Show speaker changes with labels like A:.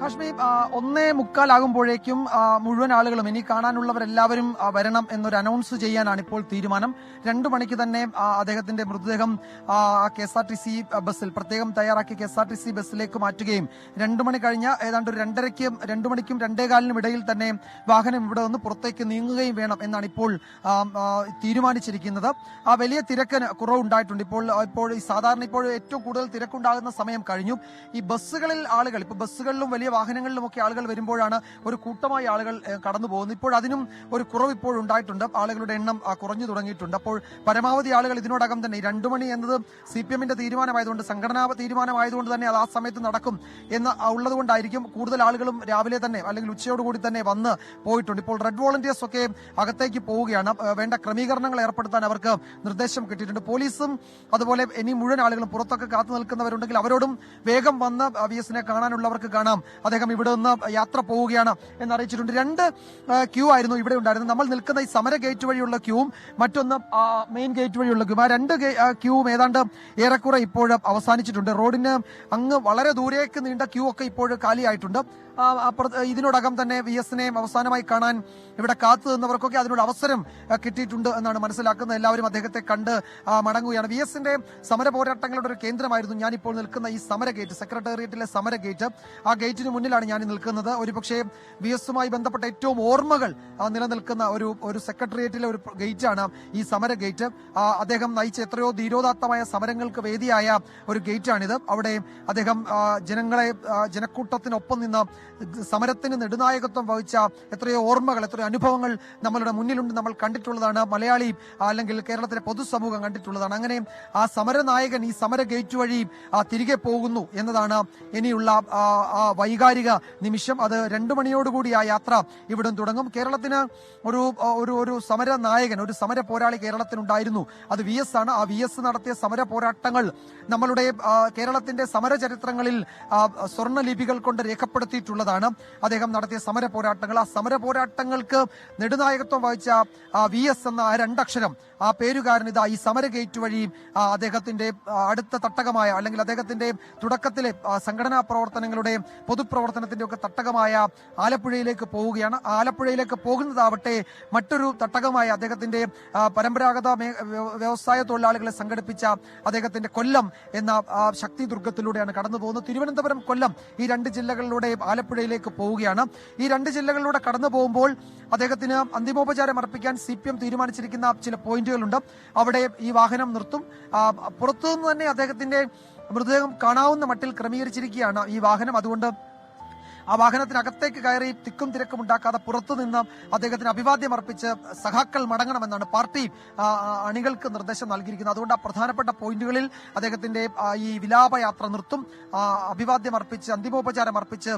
A: ഹാഷ്മി 1:45 മുഴുവൻ ആളുകളും ഇനി കാണാനുള്ളവരെല്ലാവരും വരണം എന്നൊരു അനൗൺസ് ചെയ്യാനാണ് ഇപ്പോൾ തീരുമാനം. 2 മണിക്ക് തന്നെ അദ്ദേഹത്തിന്റെ മൃതദേഹം KSRTC ബസ്സിൽ പ്രത്യേകം തയ്യാറാക്കി KSRTC ബസ്സിലേക്ക് മാറ്റുകയും 2 മണി കഴിഞ്ഞ ഏതാണ്ട് 2:30-ക്കും 2 മണിക്കും 2:15-നും ഇടയിൽ തന്നെ വാഹനം ഇവിടെ നിന്ന് പുറത്തേക്ക് നീങ്ങുകയും വേണം എന്നാണ് ഇപ്പോൾ തീരുമാനിച്ചിരിക്കുന്നത്. വലിയ തിരക്കിന് കുറവുണ്ടായിട്ടുണ്ട്. ഇപ്പോൾ സാധാരണ ഇപ്പോൾ ഏറ്റവും കൂടുതൽ തിരക്കുണ്ടാകുന്ന സമയം കഴിഞ്ഞു. ഈ ബസ്സുകളിൽ ആളുകൾ ഇപ്പോൾ ബസ്സുകളിലും വലിയ വാഹനങ്ങളിലുമൊക്കെ ആളുകൾ വരുമ്പോഴാണ് ഒരു കൂട്ടമായി ആളുകൾ കടന്നു പോകുന്നത്. ഇപ്പോൾ അതിനും ഒരു കുറവ് ഇപ്പോൾ ഉണ്ടായിട്ടുണ്ട്. ആളുകളുടെ എണ്ണം കുറഞ്ഞു തുടങ്ങിയിട്ടുണ്ട്. അപ്പോൾ പരമാവധി ആളുകൾ ഇതിനോടകം തന്നെ 2 മണി എന്നത് CPM-ന്റെ തീരുമാനമായതുകൊണ്ട്, സംഘടനാ തീരുമാനമായതുകൊണ്ട് തന്നെ അത് ആ സമയത്ത് നടക്കും എന്ന് ഉള്ളതുകൊണ്ടായിരിക്കും കൂടുതൽ ആളുകളും രാവിലെ തന്നെ അല്ലെങ്കിൽ ഉച്ചയോടുകൂടി തന്നെ വന്ന് പോയിട്ടുണ്ട്. ഇപ്പോൾ റെഡ് വോളണ്ടിയേഴ്സ് ഒക്കെ അകത്തേക്ക് പോവുകയാണ്. വേണ്ട ക്രമീകരണങ്ങൾ ഏർപ്പെടുത്താൻ അവർക്ക് നിർദ്ദേശം കിട്ടിയിട്ടുണ്ട്. പോലീസും അതുപോലെ ഇനി മുഴുവൻ ആളുകളും പുറത്തൊക്കെ കാത്തു നിൽക്കുന്നവരുണ്ടെങ്കിൽ അവരോടും വേഗം വന്ന് VS-നെ കാണാനുള്ളവർക്ക് കാണാം. അദ്ദേഹം ഇവിടെ നിന്ന് യാത്ര പോവുകയാണ് എന്നറിയിച്ചിട്ടുണ്ട്. 2 ക്യൂ ആയിരുന്നു ഇവിടെ ഉണ്ടായിരുന്നത്. നമ്മൾ നിൽക്കുന്ന ഈ സമര ഗേറ്റ് വഴിയുള്ള ക്യൂവും മറ്റൊന്ന് മെയിൻ ഗേറ്റ് വഴിയുള്ള ക്യൂ. ആ 2 ക്യൂവും ഏതാണ്ട് ഏറെക്കുറെ ഇപ്പോഴും അവസാനിച്ചിട്ടുണ്ട്. റോഡിന് അങ്ങ് വളരെ ദൂരേക്ക് നീണ്ട ക്യൂ ഒക്കെ ഇപ്പോഴും കാലിയായിട്ടുണ്ട്. ഇതിനോടകം തന്നെ VS-നെ അവസാനമായി കാണാൻ ഇവിടെ കാത്തു നിന്നവർക്കൊക്കെ അതിനുള്ള അവസരം കിട്ടിയിട്ടുണ്ട് എന്നാണ് മനസ്സിലാക്കുന്നത്. എല്ലാവരും അദ്ദേഹത്തെ കണ്ട് മടങ്ങുകയാണ്. VS-ന്റെ സമര പോരാട്ടങ്ങളുടെ ഒരു കേന്ദ്രമായിരുന്നു ഞാനിപ്പോൾ നിൽക്കുന്ന ഈ സമര ഗേറ്റ്, സെക്രട്ടേറിയറ്റിലെ സമര ഗേറ്റ്. ആ ഗേറ്റിന് മുന്നിലാണ് ഞാൻ നിൽക്കുന്നത്. ഒരുപക്ഷെ VS-മായി ബന്ധപ്പെട്ട ഏറ്റവും ഓർമ്മകൾ നിലനിൽക്കുന്ന ഒരു സെക്രട്ടേറിയറ്റിലെ ഒരു ഗേറ്റാണ് ഈ സമര ഗേറ്റ്. അദ്ദേഹം നയിച്ച എത്രയോ ധീരോദാത്തമായ സമരങ്ങൾക്ക് വേദിയായ ഒരു ഗേറ്റാണിത്. അവിടെ അദ്ദേഹം ജനക്കൂട്ടത്തിനൊപ്പം നിന്ന് സമരത്തിന് നെടുനായകത്വം വഹിച്ച എത്രയോ ഓർമ്മകൾ, എത്രയോ അനുഭവങ്ങൾ നമ്മളുടെ മുന്നിലുണ്ട്. നമ്മൾ കണ്ടിട്ടുള്ളതാണ്. മലയാളി അല്ലെങ്കിൽ കേരളത്തിലെ പൊതുസമൂഹം കണ്ടിട്ടുള്ളതാണ്. അങ്ങനെ ആ സമരനായകൻ ഈ സമര ഗേറ്റ് വഴി തിരികെ പോകുന്നു എന്നതാണ് ഇനിയുള്ള വൈകാരിക നിമിഷം. അത് 2 മണിയോടുകൂടി ആ യാത്ര ഇവിടെ തുടങ്ങും. കേരളത്തിന് ഒരു സമര നായകൻ, ഒരു സമര പോരാളി കേരളത്തിനുണ്ടായിരുന്നു. അത് VS ആണ്. ആ VS നടത്തിയ സമര പോരാട്ടങ്ങൾ നമ്മളുടെ കേരളത്തിന്റെ സമര ചരിത്രങ്ങളിൽ സ്വർണ്ണ ലിപികൾ കൊണ്ട് രേഖപ്പെടുത്തിയിട്ടുള്ളതാണ്. അദ്ദേഹം നടത്തിയ സമര പോരാട്ടങ്ങൾ, ആ സമര പോരാട്ടങ്ങൾക്ക് നെടുനായകത്വം വഹിച്ച VS എന്ന 2 അക്ഷരം, ആ പേരുകാരൻ ഇതാ ഈ സമര ഗേറ്റ് വഴി അദ്ദേഹത്തിന്റെ അടുത്ത തട്ടകമായ അല്ലെങ്കിൽ അദ്ദേഹത്തിന്റെ തുടക്കത്തിലെ സംഘടനാ പ്രവർത്തനങ്ങളുടെ പൊതുപ്രവർത്തനത്തിന്റെ ഒക്കെ തട്ടകമായ ആലപ്പുഴയിലേക്ക് പോവുകയാണ്. ആലപ്പുഴയിലേക്ക് പോകുന്നതാവട്ടെ മറ്റൊരു തട്ടകമായ അദ്ദേഹത്തിന്റെ പരമ്പരാഗത വ്യവസായ തൊഴിലാളികളെ സംഘടിപ്പിച്ച അദ്ദേഹത്തിന്റെ കൊല്ലം എന്ന ശക്തി ദുർഗത്തിലൂടെയാണ് കടന്നു പോകുന്നത്. തിരുവനന്തപുരം, കൊല്ലം ഈ 2 ജില്ലകളിലൂടെ ആലപ്പുഴയിലേക്ക് പോവുകയാണ്. ഈ 2 ജില്ലകളിലൂടെ കടന്നു പോകുമ്പോൾ അദ്ദേഹത്തിന് അന്തിമോപചാരം അർപ്പിക്കാൻ CPM തീരുമാനിച്ചിരിക്കുന്ന ചില പോയിന്റുകളുണ്ട്. അവിടെ ഈ വാഹനം നിർത്തും. പുറത്തുനിന്ന് തന്നെ അദ്ദേഹത്തിന്റെ മൃതദേഹം കാണാവുന്ന മട്ടിൽ ക്രമീകരിച്ചിരിക്കുകയാണ് ഈ വാഹനം. അതുകൊണ്ട് ആ വാഹനത്തിനകത്തേക്ക് കയറി തിക്കും തിരക്കും ഉണ്ടാക്കാതെ പുറത്തുനിന്ന് അദ്ദേഹത്തിന് അഭിവാദ്യം അർപ്പിച്ച് സഖാക്കൾ മടങ്ങണമെന്നാണ് പാർട്ടി അണികൾക്ക് നിർദ്ദേശം നൽകിയിരിക്കുന്നത്. അതുകൊണ്ട് ആ പ്രധാനപ്പെട്ട പോയിന്റുകളിൽ അദ്ദേഹത്തിന്റെ ഈ വിലാപയാത്ര നിർത്തും. അഭിവാദ്യം അർപ്പിച്ച്, അന്തിമോപചാരം അർപ്പിച്ച്